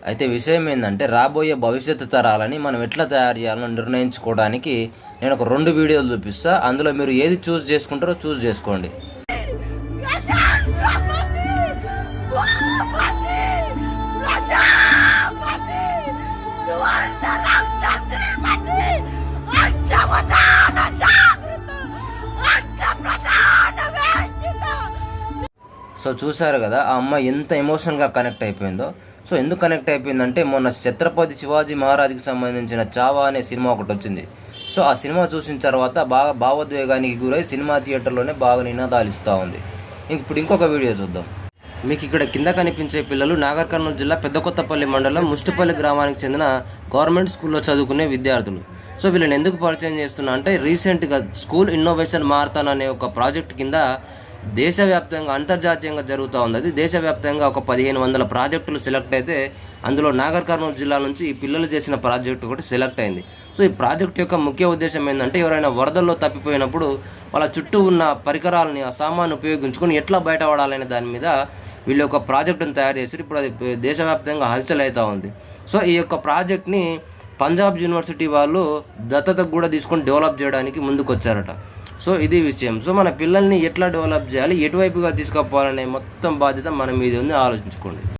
అయితే విషయం ఏంటంటే రాబోయే భవిష్యత్తు తరాలని మనం ఎట్లా తయారు చేయాలని నిర్ణయించుకోవడానికి నేను ఒక 2 వీడియోలు చూపిస్తా. అందులో మీరు ఏది చూస్ చేసుకుంటారో చూస్ చేసుకోండి. సో చూసారు కదా ఆ అమ్మాయి ఎంత ఎమోషనల్గా కనెక్ట్ అయిపోయిందో. సో ఎందుకు కనెక్ట్ అయిపోయిందంటే మొన్న ఛత్రపతి శివాజీ మహారాజ్కి సంబంధించిన చావా అనే సినిమా ఒకటి వచ్చింది. సో ఆ సినిమా చూసిన తర్వాత బాగా భావోద్వేగానికి గురై సినిమా థియేటర్లోనే బాగా నినాదాలు ఇస్తూ ఉంది. ఇప్పుడు ఇంకొక వీడియో చూద్దాం. మీకు ఇక్కడ కింద కనిపించే పిల్లలు నాగర్ కర్నూలు జిల్లా పెద్దకొత్తపల్లి మండలం ముష్టిపల్లి గ్రామానికి చెందిన గవర్నమెంట్ స్కూల్లో చదువుకునే విద్యార్థులు. సో వీళ్ళని ఎందుకు పరిచయం చేస్తున్నా అంటే రీసెంట్గా స్కూల్ ఇన్నోవేషన్ మారథాన్ అనే ఒక ప్రాజెక్ట్ కింద దేశవ్యాప్తంగా అంతర్జాతీయంగా జరుగుతూ ఉంది. అది దేశవ్యాప్తంగా ఒక 1500 ప్రాజెక్టులు సెలెక్ట్ అయితే అందులో నాగర్ కర్నూలు జిల్లా నుంచి ఈ పిల్లలు చేసిన ప్రాజెక్టు ఒకటి సెలెక్ట్ అయింది. సో ఈ ప్రాజెక్ట్ యొక్క ముఖ్య ఉద్దేశం ఏంటంటే ఎవరైనా వరదల్లో తప్పిపోయినప్పుడు వాళ్ళ చుట్టూ ఉన్న పరికరాలని ఆ సామాన్ని ఉపయోగించుకొని ఎట్లా బయటపడాలనే దాని మీద వీళ్ళు ఒక ప్రాజెక్టును తయారు చేసి ఇప్పుడు అది దేశవ్యాప్తంగా హల్చల్ అవుతూ ఉంది. సో ఈ యొక్క ప్రాజెక్ట్ని పంజాబ్ యూనివర్సిటీ వాళ్ళు దత్తతకు కూడా తీసుకొని డెవలప్ చేయడానికి ముందుకు వచ్చారట. సో ఇది విషయం. సో మన పిల్లల్ని ఎట్లా డెవలప్ చేయాలి, ఎటువైపుగా తీసుకుపోవాలనే మొత్తం బాధ్యత మన మీద ఉంది, ఆలోచించుకోండి.